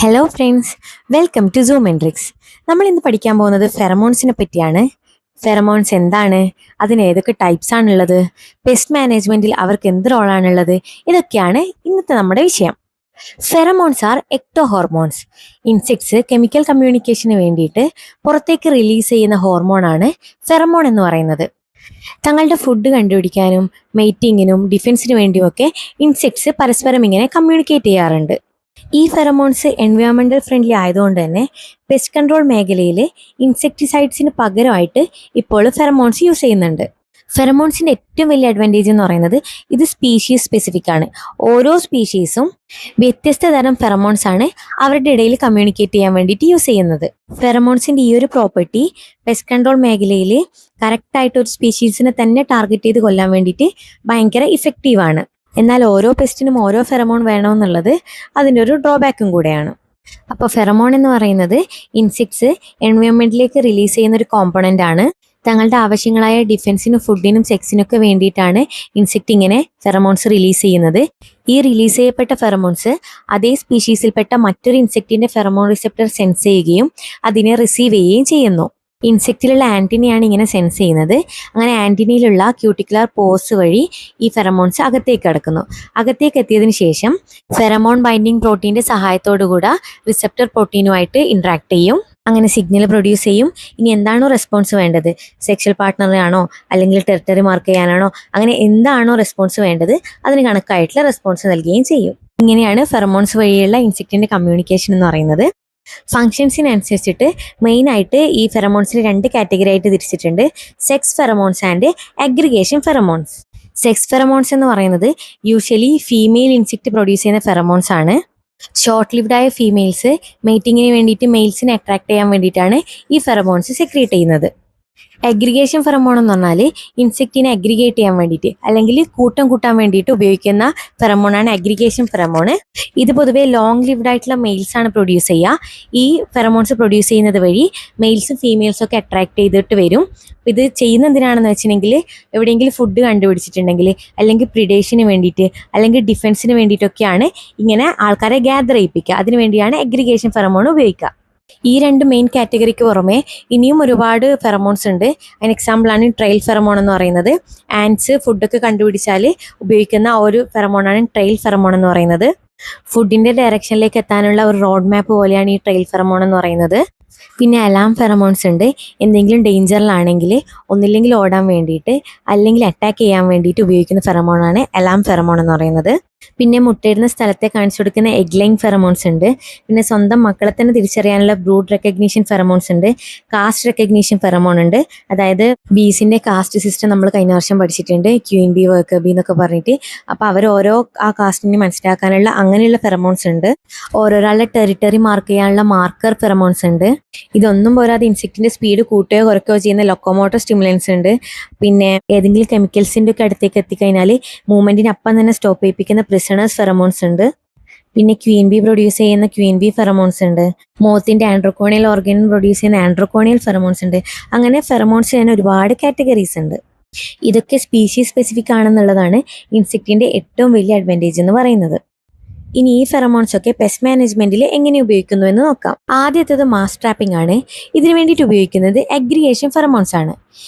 Hello friends, welcome to സൂമെൻട്രിക്സ്. നമ്മൾ ഇന്ന് പഠിക്കാൻ പോകുന്നത് ഫെറമോൺസിനെ പറ്റിയാണ്. ഫെറമോൺസ് എന്താണ്, അതിന് ഏതൊക്കെ ടൈപ്സ് ആണുള്ളത്, പെസ്റ്റ് മാനേജ്മെന്റിൽ അവർക്ക് എന്ത് റോളാണുള്ളത്, ഇതൊക്കെയാണ് ഇന്നത്തെ നമ്മുടെ വിഷയം. Pheromones are ecto hormones. Insects chemical കമ്മ്യൂണിക്കേഷന് വേണ്ടിയിട്ട് പുറത്തേക്ക് റിലീസ് ചെയ്യുന്ന ഹോർമോണാണ് ഫെറമോൺ എന്ന് പറയുന്നത്. തങ്ങളുടെ ഫുഡ് കണ്ടുപിടിക്കാനും മെയ്റ്റിങ്ങിനും ഡിഫൻസിന് വേണ്ടിയുമൊക്കെ ഇൻസെക്ട്സ് പരസ്പരം ഇങ്ങനെ കമ്മ്യൂണിക്കേറ്റ് ചെയ്യാറുണ്ട്. ഈ ഫെറമോൺസ് എൻവയോൺമെന്റൽ ഫ്രണ്ട്ലി ആയതുകൊണ്ട് തന്നെ പെസ്റ്റ് കൺട്രോൾ മേഖലയിൽ ഇൻസെക്ടിസൈഡ്സിന് പകരമായിട്ട് ഇപ്പോൾ ഫെറമോൺസ് യൂസ് ചെയ്യുന്നുണ്ട്. ഫെറമോൺസിന്റെ ഏറ്റവും വലിയ അഡ്വാൻറ്റേജ് എന്ന് പറയുന്നത് ഇത് സ്പീഷീസ് സ്പെസിഫിക് ആണ്. ഓരോ സ്പീഷീസും വ്യത്യസ്ത തരം ഫെറമോൺസ് ആണ് അവരുടെ ഇടയിൽ കമ്മ്യൂണിക്കേറ്റ് ചെയ്യാൻ വേണ്ടിയിട്ട് യൂസ് ചെയ്യുന്നത്. ഫെറമോൺസിന്റെ ഈ ഒരു പ്രോപ്പർട്ടി പെസ്റ്റ് കൺട്രോൾ മേഖലയിൽ കറക്റ്റായിട്ട് ഒരു സ്പീഷീസിനെ തന്നെ ടാർഗറ്റ് ചെയ്ത് കൊല്ലാൻ വേണ്ടിയിട്ട് ഭയങ്കര ഇഫക്റ്റീവാണ്. എന്നാൽ ഓരോ പെസ്റ്റിനും ഓരോ ഫെറമോൺ വേണമെന്നുള്ളത് അതിൻ്റെ ഒരു ഡ്രോബാക്കും കൂടെയാണ്. അപ്പോൾ ഫെറമോൺ എന്ന് പറയുന്നത് ഇൻസെക്ട്സ് എൻവയോൺമെന്റിലേക്ക് റിലീസ് ചെയ്യുന്ന ഒരു കോമ്പണൻ്റ് ആണ്. തങ്ങളുടെ ആവശ്യങ്ങളായ ഡിഫൻസിനും ഫുഡിനും സെക്സിനൊക്കെ വേണ്ടിയിട്ടാണ് ഇൻസെക്ട് ഇങ്ങനെ ഫെറമോൺസ് റിലീസ് ചെയ്യുന്നത്. ഈ റിലീസ് ചെയ്യപ്പെട്ട ഫെറമോൺസ് അതേ സ്പീഷീസിൽപ്പെട്ട മറ്റൊരു ഇൻസെക്റ്റിന്റെ ഫെറമോൺ റിസെപ്റ്റർ സെൻസ് ചെയ്യുകയും അതിനെ റിസീവ് ചെയ്യുകയും ചെയ്യുന്നു. ഇൻസെക്റ്റിലുള്ള ആന്റിനയാണ് ഇങ്ങനെ സെൻസ് ചെയ്യുന്നത്. അങ്ങനെ ആന്റിനയിലുള്ള ക്യൂട്ടിക്കുലർ പോസ് വഴി ഈ ഫെറമോൺസ് അകത്തേക്ക് കടക്കുന്നു. അകത്തേക്ക് എത്തിയതിനു ശേഷം ഫെറമോൺ ബൈൻഡിങ് പ്രോട്ടീൻ്റെ സഹായത്തോടുകൂടെ റിസെപ്റ്റർ പ്രോട്ടീനുമായിട്ട് ഇന്ററാക്ട് ചെയ്യും. അങ്ങനെ സിഗ്നൽ പ്രൊഡ്യൂസ് ചെയ്യും. ഇനി എന്താണോ റെസ്പോൺസ് വേണ്ടത്, സെക്ഷൽ പാർട്ട്ണറാണോ അല്ലെങ്കിൽ ടെറിട്ടറി മാർക്ക് ചെയ്യാനാണോ, അങ്ങനെ എന്താണോ റെസ്പോൺസ് വേണ്ടത് അതിന് കണക്കായിട്ടുള്ള റെസ്പോൺസ് നൽകുകയും ചെയ്യും. ഇങ്ങനെയാണ് ഫെറമോൺസ് വഴിയുള്ള ഇൻസെക്റ്റിന്റെ കമ്മ്യൂണിക്കേഷൻ എന്ന് പറയുന്നത്. ഫങ്ഷൻസിനനുസരിച്ചിട്ട് മെയിനായിട്ട് ഈ ഫെറമോൺസിന് രണ്ട് കാറ്റഗറി ആയിട്ട് തിരിച്ചിട്ടുണ്ട്: sex pheromones and aggregation pheromones. Sex pheromones എന്ന് പറയുന്നത് യൂഷ്വലി ഫീമെയിൽ ഇൻസെക്ട് പ്രൊഡ്യൂസ് ചെയ്യുന്ന ഫെറമോൺസ് ആണ്. ഷോർട്ട് ലിവ്ഡ് ആയ ഫീമെയിൽസ് മെയ്റ്റിങ്ങിന് വേണ്ടിയിട്ട് മെയിൽസിനെ അട്രാക്ട് ചെയ്യാൻ വേണ്ടിയിട്ടാണ് ഈ ഫെറമോൺസ് സെക്രീറ്റ് ചെയ്യുന്നത്. അഗ്രിഗേഷൻ ഫെറമോൺ എന്ന് പറഞ്ഞാൽ ഇൻസെക്റ്റിനെ അഗ്രിഗേറ്റ് ചെയ്യാൻ വേണ്ടിയിട്ട് അല്ലെങ്കിൽ കൂട്ടം കൂട്ടാൻ വേണ്ടിയിട്ട് ഉപയോഗിക്കുന്ന ഫെറമോണാണ് അഗ്രിഗേഷൻ ഫെറമോൺ. ഇത് പൊതുവെ ലോങ് ലിവ്ഡ് ആയിട്ടുള്ള മെയിൽസ് ആണ് പ്രൊഡ്യൂസ് ചെയ്യുക. ഈ ഫെറമോൺസ് പ്രൊഡ്യൂസ് ചെയ്യുന്നത് വഴി മെയിൽസും ഫീമെയിൽസും ഒക്കെ അട്രാക്ട് ചെയ്തിട്ട് വരും. ഇത് ചെയ്യുന്ന എന്തിനാണെന്ന് വെച്ചിട്ടുണ്ടെങ്കിൽ എവിടെയെങ്കിലും ഫുഡ് കണ്ടുപിടിച്ചിട്ടുണ്ടെങ്കിൽ അല്ലെങ്കിൽ പ്രിഡേഷന് വേണ്ടിയിട്ട് അല്ലെങ്കിൽ ഡിഫൻസിന് വേണ്ടിയിട്ടൊക്കെയാണ് ഇങ്ങനെ ആൾക്കാരെ ഗ്യാദർ ചെയ്യിപ്പിക്കുക. അതിനു വേണ്ടിയാണ് അഗ്രിഗേഷൻ ഫെറമോൺ ഉപയോഗിക്കുക. ഈ രണ്ട് മെയിൻ കാറ്റഗറിക്ക് പുറമെ ഇനിയും ഒരുപാട് ഫെറമോൺസ് ഉണ്ട്. അതിന് എക്സാമ്പിളാണ് ട്രെയിൽ ഫെറമോൺ എന്ന് പറയുന്നത്. ആൻറ്റ്സ് ഫുഡൊക്കെ കണ്ടുപിടിച്ചാൽ ഉപയോഗിക്കുന്ന ഒരു ഫെറമോണാണ് ട്രെയിൽ ഫെറമോൺ എന്ന് പറയുന്നത്. ഫുഡിന്റെ ഡയറക്ഷനിലേക്ക് എത്താനുള്ള ഒരു റോഡ് മാപ്പ് പോലെയാണ് ഈ ട്രെയിൽ ഫെറമോൺ എന്ന് പറയുന്നത്. പിന്നെ അലാം ഫെറമോൺസ് ഉണ്ട്. എന്തെങ്കിലും ഡേഞ്ചറിലാണെങ്കിൽ ഒന്നില്ലെങ്കിൽ ഓടാൻ വേണ്ടിയിട്ട് അല്ലെങ്കിൽ അറ്റാക്ക് ചെയ്യാൻ വേണ്ടിയിട്ട് ഉപയോഗിക്കുന്ന ഫെറമോണാണ് അലാം ഫെറമോൺ എന്ന് പറയുന്നത്. പിന്നെ മുട്ടയിടുന്ന സ്ഥലത്തെ കാണിച്ചു കൊടുക്കുന്ന എഗ് ലൈൻ ഫെറമോൺസ് ഉണ്ട്. പിന്നെ സ്വന്തം മക്കളെ തന്നെ തിരിച്ചറിയാനുള്ള ബ്രൂഡ് റെക്കഗ്നീഷൻ ഫെറമോൺസ് ഉണ്ട്. കാസ്റ്റ് റെക്കഗ്നീഷൻ ഫെറമോൺ ഉണ്ട്. അതായത് ബീസിന്റെ കാസ്റ്റ് സിസ്റ്റം നമ്മൾ കഴിഞ്ഞ വർഷം പഠിച്ചിട്ടുണ്ട്, ക്യൂൻ ബി, വർക്കർ ബി എന്നൊക്കെ പറഞ്ഞിട്ട്. അപ്പോൾ അവർ ഓരോ ആ കാസ്റ്റിനെ മനസ്സിലാക്കാനുള്ള അങ്ങനെയുള്ള ഫെറമോൺസ് ഉണ്ട്. ഓരോരാളുടെ ടെറിട്ടറി മാർക്ക് ചെയ്യാനുള്ള മാർക്കർ ഫെറമോൺസ് ഉണ്ട്. ഇതൊന്നും പോരാതെ ഇൻസെക്റ്റിന്റെ സ്പീഡ് കൂട്ടുകയോ കുറയ്ക്കുകയോ ചെയ്യുന്ന ലൊക്കോമോട്ടർ സ്റ്റിമുലൻസ് ഉണ്ട്. പിന്നെ ഏതെങ്കിലും കെമിക്കൽസിന്റെ ഒക്കെ അടുത്തേക്ക് എത്തിക്കഴിഞ്ഞാൽ മൂവ്മെന്റിന് അപ്പം തന്നെ സ്റ്റോപ്പ് ചെയ്യിപ്പിക്കുന്ന പ്രിസണേഴ്സ് ഫെറമോൺസ് ഉണ്ട്. പിന്നെ ക്വീൻ ബി പ്രൊഡ്യൂസ് ചെയ്യുന്ന ക്വീൻ ബി ഫെറമോൺസ് ഉണ്ട്. മോത്തിന്റെ ആൻഡ്രോകോണിയൽ ഓർഗൻ പ്രൊഡ്യൂസ് ചെയ്യുന്ന ആൻഡ്രോകോണിയൽ ഫെറമോൺസ് ഉണ്ട്. അങ്ങനെ ഫെറമോൺസ് തന്നെ ഒരുപാട് കാറ്റഗറീസ് ഉണ്ട്. ഇതൊക്കെ സ്പീഷീസ് സ്പെസിഫിക് ആണെന്നുള്ളതാണ് ഇൻസെക്റ്റിന്റെ ഏറ്റവും വലിയ അഡ്വാൻറ്റേജ് എന്ന് പറയുന്നത്. ഇനി ഈ ഫെറമോൺസ് ഒക്കെ പെസ്റ്റ് മാനേജ്മെന്റിൽ എങ്ങനെ ഉപയോഗിക്കുന്നു എന്ന് നോക്കാം. ആദ്യത്തേത് മാസ് ട്രാപ്പിംഗ് ആണ്. ഇതിനു വേണ്ടിയിട്ട് ഉപയോഗിക്കുന്നത് അഗ്രിഗേഷൻ ഫെറമോൺസ് ആണ്.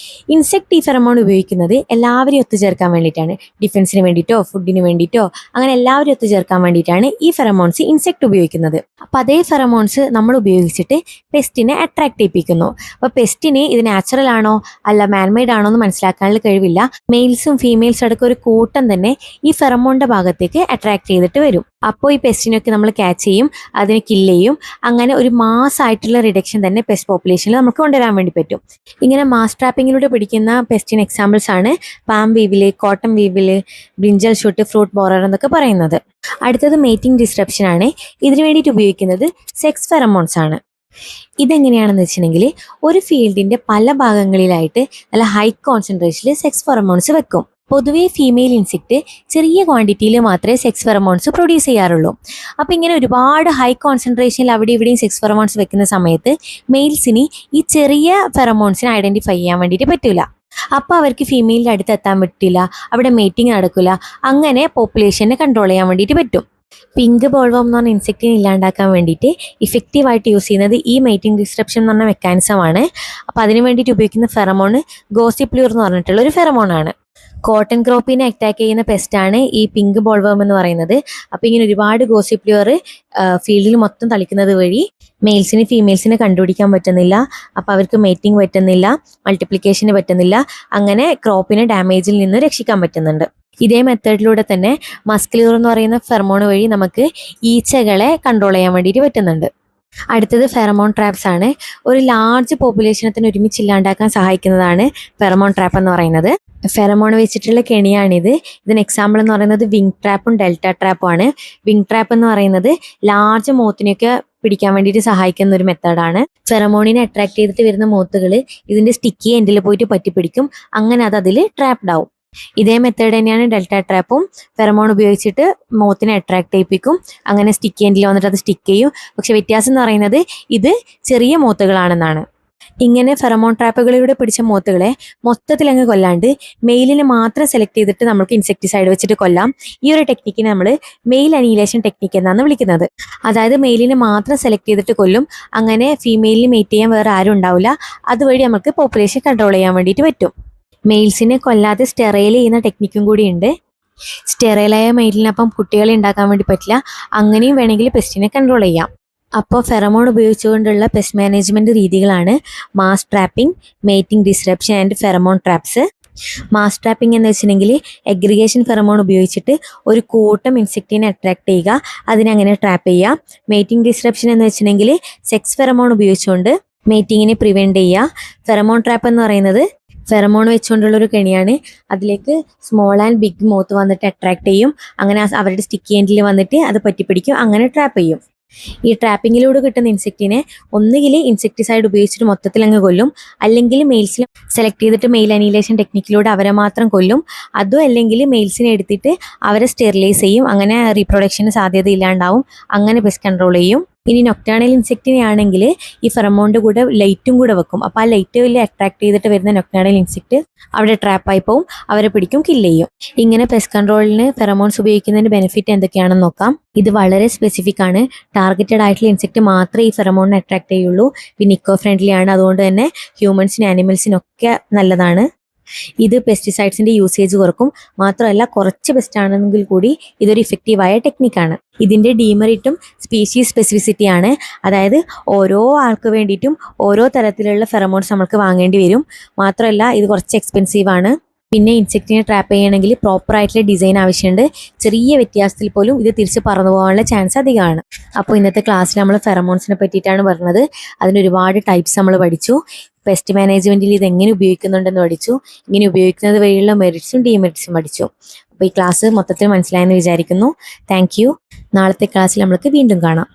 ഇൻസെക്ട് ഈ ഫെറമോൺ ഉപയോഗിക്കുന്നത് എല്ലാവരെയും ഒത്തുചേർക്കാൻ വേണ്ടിയിട്ടാണ്. ഡിഫൻസിന് വേണ്ടിയിട്ടോ ഫുഡിന് വേണ്ടിയിട്ടോ അങ്ങനെ എല്ലാവരും ഒത്തുചേർക്കാൻ വേണ്ടിയിട്ടാണ് ഈ ഫെറമോൺസ് ഇൻസെക്ട് ഉപയോഗിക്കുന്നത്. അപ്പം അതേ ഫെറമോൺസ് നമ്മൾ ഉപയോഗിച്ചിട്ട് പെസ്റ്റിനെ അട്രാക്ട് ചെയ്യിപ്പിക്കുന്നു. അപ്പോൾ പെസ്റ്റിന് ഇത് നാച്ചുറൽ ആണോ അല്ല മാൻമെയ്ഡ് ആണോ എന്ന് മനസ്സിലാക്കാനുള്ള കഴിവില്ല. മെയിൽസും ഫീമെയിൽസും അടക്കം ഒരു കൂട്ടം തന്നെ ഈ ഫെറമോണിന്റെ ഭാഗത്തേക്ക് അട്രാക്ട് ചെയ്തിട്ട് വരും. അപ്പോൾ ഈ പെസ്റ്റിനൊക്കെ നമ്മൾ ക്യാച്ച് ചെയ്യും, അതിനെ കില്ല് ചെയ്യും. അങ്ങനെ ഒരു മാസ് ആയിട്ടുള്ള റിഡക്ഷൻ തന്നെ പെസ്റ്റ് പോപ്പുലേഷനിൽ നമുക്ക് കൊണ്ടുവരാൻ വേണ്ടി പറ്റും. ഇങ്ങനെ മാസ് ട്രാപ്പിങ്ങിലൂടെ പിടിക്കുന്ന പെസ്റ്റിന് എക്സാമ്പിൾസ് ആണ് palm weevil, cotton weevil, brinjal shoot, fruit borer എന്നൊക്കെ പറയുന്നത്. അടുത്തത് മേറ്റിംഗ് ഡിസ്റപ്ഷൻ ആണ്. ഇതിനു വേണ്ടിയിട്ട് ഉപയോഗിക്കുന്നത് സെക്സ് ഫെറമോൺസ് ആണ്. ഇതെങ്ങനെയാണെന്ന് വെച്ചിട്ടുണ്ടെങ്കിൽ ഒരു ഫീൽഡിന്റെ പല ഭാഗങ്ങളിലായിട്ട് നല്ല ഹൈ കോൺസെൻട്രേഷനിൽ സെക്സ് ഫെറമോൺസ് വെക്കും. പൊതുവേ ഫീമെയിൽ ഇൻസെക്ട് ചെറിയ ക്വാണ്ടിറ്റിയിൽ മാത്രമേ സെക്സ് ഫെറമോൺസ് പ്രൊഡ്യൂസ് ചെയ്യാറുള്ളൂ. അപ്പോൾ ഇങ്ങനെ ഒരുപാട് ഹൈ കോൺസെൻട്രേഷനിൽ അവിടെ ഇവിടെയും സെക്സ് ഫെറമോൺസ് വെക്കുന്ന സമയത്ത് മെയിൽസിന് ഈ ചെറിയ ഫെറമോൺസിനെ ഐഡന്റിഫൈ ചെയ്യാൻ വേണ്ടിയിട്ട് പറ്റില്ല. അപ്പോൾ അവർക്ക് ഫീമെയിലിൻ്റെ അടുത്ത് എത്താൻ പറ്റില്ല, അവിടെ മീറ്റിംഗ് നടക്കില്ല. അങ്ങനെ പോപ്പുലേഷനെ കൺട്രോൾ ചെയ്യാൻ വേണ്ടിയിട്ട് പറ്റും. പിങ്ക് ബോൾവം എന്ന് പറഞ്ഞ ഇൻസെക്റ്റിനെ ഇല്ലാണ്ടാക്കാൻ വേണ്ടിയിട്ട് ഇഫക്റ്റീവായിട്ട് യൂസ് ചെയ്യുന്നത് ഈ മൈറ്റിംഗ് ഡിസ്ട്രപ്ഷൻ എന്ന് പറഞ്ഞ മെക്കാനിസമാണ്. അപ്പോൾ അതിന് വേണ്ടിയിട്ട് ഉപയോഗിക്കുന്ന ഫെറമോൺ ഗോസിപ്ലൂർ എന്ന് പറഞ്ഞിട്ടുള്ള ഒരു ഫെറമോണാണ്. കോട്ടൺ ക്രോപ്പിനെ അറ്റാക്ക് ചെയ്യുന്ന പെസ്റ്റാണ് ഈ പിങ്ക് ബോൾവം എന്ന് പറയുന്നത്. അപ്പോൾ ഇങ്ങനെ ഒരുപാട് ഗോസിപ്ലൂർ ഫീൽഡിൽ മൊത്തം തളിക്കുന്നത് വഴി മെയിൽസിന് ഫീമെയിൽസിനെ കണ്ടുപിടിക്കാൻ പറ്റുന്നില്ല. അപ്പോൾ അവർക്ക് മേറ്റിംഗ് പറ്റുന്നില്ല, മൾട്ടിപ്ലിക്കേഷന് പറ്റുന്നില്ല, അങ്ങനെ ക്രോപ്പിനെ ഡാമേജിൽ നിന്ന് രക്ഷിക്കാൻ പറ്റുന്നുണ്ട്. ഇതേ മെത്തേഡിലൂടെ തന്നെ മസ്കുലർ എന്ന് പറയുന്ന ഫെറമോൺ വഴി നമുക്ക് ഈച്ചകളെ കൺട്രോൾ ചെയ്യാൻ വേണ്ടിയിട്ട് പറ്റുന്നുണ്ട്. അടുത്തത് ഫെറമോൺ ട്രാപ്സ് ആണ്. ഒരു ലാർജ് പോപ്പുലേഷനത്തിന് ഒരുമിച്ച് ഇല്ലാണ്ടാക്കാൻ സഹായിക്കുന്നതാണ് ഫെറമോൺ ട്രാപ്പ് എന്ന് പറയുന്നത്. ഫെറമോൺ വെച്ചിട്ടുള്ള കെണിയാണിത്. ഇതിന് എക്സാമ്പിൾ എന്ന് പറയുന്നത് വിങ് ട്രാപ്പും ഡെൽറ്റ ട്രാപ്പും ആണ്. വിങ് ട്രാപ്പ് എന്ന് പറയുന്നത് ലാർജ് മോത്തിനെയൊക്കെ പിടിക്കാൻ വേണ്ടിയിട്ട് സഹായിക്കുന്ന ഒരു മെത്തേഡാണ്. ഫെറമോണിനെ അട്രാക്ട് ചെയ്തിട്ട് വരുന്ന മോത്തുകൾ ഇതിന്റെ സ്റ്റിക്കി എൻഡിൽ പോയിട്ട് പറ്റിപ്പിടിക്കും, അങ്ങനെ അത് അതിൽ ട്രാപ്ഡ് ആവും. ഇതേ മെത്തേഡ് തന്നെയാണ് ഡെൽറ്റ ട്രാപ്പും. ഫെറമോൺ ഉപയോഗിച്ചിട്ട് മോത്തിനെ അട്രാക്ട് ചെയ്യിപ്പിക്കും, അങ്ങനെ സ്റ്റിക്കി എൻഡിൽ വന്നിട്ട് അത് സ്റ്റിക്ക് ചെയ്യും. പക്ഷെ വ്യത്യാസം എന്ന് പറയുന്നത് ഇത് ചെറിയ മോത്തുകളാണെന്നാണ്. ഇങ്ങനെ ഫെറമോൺ ട്രാപ്പുകളിലൂടെ പിടിച്ച മോത്തുകളെ മൊത്തത്തിൽ അങ്ങ് കൊല്ലാണ്ട് മെയിലിനെ മാത്രം സെലക്ട് ചെയ്തിട്ട് നമുക്ക് ഇൻസെക്ടിസൈഡ് വെച്ചിട്ട് കൊല്ലാം. ഈ ഒരു ടെക്നിക്കിനെ നമ്മൾ മെയിൽ അനീലേഷൻ ടെക്നിക്ക് എന്നാണ് വിളിക്കുന്നത്. അതായത് മെയിലിനെ മാത്രം സെലക്ട് ചെയ്തിട്ട് കൊല്ലും, അങ്ങനെ ഫീമെയിലിന് മേറ്റ് ചെയ്യാൻ വേറെ ആരും ഉണ്ടാവില്ല. അതുവഴി നമുക്ക് പോപ്പുലേഷൻ കൺട്രോൾ ചെയ്യാൻ വേണ്ടിയിട്ട് പറ്റും. മെയിൽസിനെ കൊല്ലാതെ സ്റ്റെറൈൽ ചെയ്യുന്ന ടെക്നിക്കും കൂടി ഉണ്ട്. സ്റ്റെറൈലായ മെയിലിനപ്പം കുട്ടികളെ ഉണ്ടാക്കാൻ വേണ്ടി പറ്റില്ല, അങ്ങനെയും വേണമെങ്കിൽ പെസ്റ്റിനെ കൺട്രോൾ ചെയ്യാം. അപ്പോൾ ഫെറമോൺ ഉപയോഗിച്ചുകൊണ്ടുള്ള പെസ്റ്റ് മാനേജ്മെൻറ്റ് രീതികളാണ് mass trapping, mating disruption and pheromone traps. Mass trapping എന്ന് വെച്ചിട്ടുണ്ടെങ്കിൽ എഗ്രിഗേഷൻ ഫെറമോൺ ഉപയോഗിച്ചിട്ട് ഒരു കൂട്ടം ഇൻസെക്റ്റിനെ അട്രാക്ട് ചെയ്യുക, അതിനെ അങ്ങനെ ട്രാപ്പ് ചെയ്യുക. മേറ്റിംഗ് ഡിസ്റപ്ഷൻ എന്ന് വെച്ചിട്ടുണ്ടെങ്കിൽ സെക്സ് ഫെറമോൺ ഉപയോഗിച്ചുകൊണ്ട് മേറ്റിങ്ങിനെ പ്രിവെൻറ്റ് ചെയ്യുക. ഫെറമോൺ ട്രാപ്പ് എന്ന് പറയുന്നത് ഫെറമോൺ വെച്ചുകൊണ്ടുള്ള ഒരു കെണിയാണ്. അതിലേക്ക് സ്മോൾ ആൻഡ് ബിഗ് മോത്ത് വന്നിട്ട് അട്രാക്ട് ചെയ്യും, അങ്ങനെ അവരുടെ സ്റ്റിക്കി എൻഡിൽ വന്നിട്ട് അത് പറ്റിപ്പിടിക്കും, അങ്ങനെ ട്രാപ്പ് ചെയ്യും. ഈ ട്രാപ്പിങ്ങിലൂടെ കിട്ടുന്ന ഇൻസെക്റ്റിനെ ഒന്നുകിൽ ഇൻസെക്ടിസൈഡ് ഉപയോഗിച്ചിട്ട് മൊത്തത്തിൽ അങ്ങ് കൊല്ലും, അല്ലെങ്കിൽ മെയിൽസിനെ സെലക്ട് ചെയ്തിട്ട് മെയിൽ അനീലേഷൻ ടെക്നിക്കിലൂടെ അവരെ മാത്രം കൊല്ലും. അതും അല്ലെങ്കിൽ മെയിൽസിനെ എടുത്തിട്ട് അവരെ സ്റ്റെറിലൈസ് ചെയ്യും, അങ്ങനെ റീപ്രൊഡക്ഷന് സാധ്യത ഇല്ലാണ്ടാവും, അങ്ങനെ പെസ്റ്റ് കൺട്രോൾ ചെയ്യും. ഇനി നൊക്ടാണൽ ഇൻസെക്റ്റിനെ ആണെങ്കിൽ ഈ ഫെറമോണിൻ്റെ കൂടെ ലൈറ്റും കൂടെ വെക്കും. അപ്പോൾ ആ ലൈറ്റ് വലിയ അട്രാക്ട് ചെയ്തിട്ട് വരുന്ന നൊക്ടാണൽ ഇൻസെക്റ്റ് അവിടെ ട്രാപ്പായി പോവും, അവരെ പിടിക്കും, കില്ല് ചെയ്യും. ഇങ്ങനെ പെസ്റ്റ് കൺട്രോളിന് ഫെറമോൺസ് ഉപയോഗിക്കുന്നതിൻ്റെ ബെനിഫിറ്റ് എന്തൊക്കെയാണെന്ന് നോക്കാം. ഇത് വളരെ സ്പെസിഫിക് ആണ്. ടാർഗറ്റഡ് ആയിട്ടുള്ള ഇൻസെക്റ്റ് മാത്രമേ ഈ ഫെറമോണിനെ അട്രാക്ട് ചെയ്യുള്ളൂ. പിന്നെ ഇക്കോ ഫ്രണ്ട്ലി ആണ്, അതുകൊണ്ട് തന്നെ ഹ്യൂമൻസിനും ആനിമൽസിനൊക്കെ നല്ലതാണ്. ഇത് പെസ്റ്റിസൈഡ്സിന്റെ യൂസേജ് കുറക്കും. മാത്രമല്ല കുറച്ച് ബെസ്റ്റ് ആണെങ്കിൽ കൂടി ഇതൊരു ഇഫക്റ്റീവായ ടെക്നിക്കാണ്. ഇതിന്റെ ഡീമെറിറ്റും സ്പീഷീസ് സ്പെസിഫിസിറ്റി ആണ്. അതായത് ഓരോ ആൾക്ക് വേണ്ടിയിട്ടും ഓരോ തരത്തിലുള്ള ഫെറമോൺസ് നമുക്ക് വാങ്ങേണ്ടി വരും. മാത്രമല്ല ഇത് കുറച്ച് എക്സ്പെൻസീവ് ആണ്. പിന്നെ ഇൻസെക്റ്റിനെ ട്രാപ്പ് ചെയ്യണമെങ്കിൽ പ്രോപ്പർ ആയിട്ടുള്ള ഡിസൈൻ ആവശ്യമുണ്ട്. ചെറിയ വ്യത്യാസത്തിൽ പോലും ഇത് തിരിച്ച് പറന്നു പോകാനുള്ള ചാൻസ് അധികമാണ്. അപ്പോൾ ഇന്നത്തെ ക്ലാസ്സിൽ നമ്മൾ ഫെറമോൺസിനെ പറ്റിയിട്ടാണ് പറഞ്ഞത്. അതിന് ഒരുപാട് ടൈപ്സ് നമ്മൾ പഠിച്ചു. പെസ്റ്റ് മാനേജ്മെൻറ്റിൽ ഇത് എങ്ങനെ ഉപയോഗിക്കുന്നുണ്ടെന്ന് പഠിച്ചു. ഇങ്ങനെ ഉപയോഗിക്കുന്നത് വഴിയുള്ള മെറിറ്റ്സും ഡീമെറിറ്റ്സും പഠിച്ചു. അപ്പോൾ ഈ ക്ലാസ് മൊത്തത്തിൽ മനസ്സിലായെന്ന് വിചാരിക്കുന്നു. Thank you. നാളത്തെ ക്ലാസ്സിൽ നമ്മൾക്ക് വീണ്ടും കാണാം.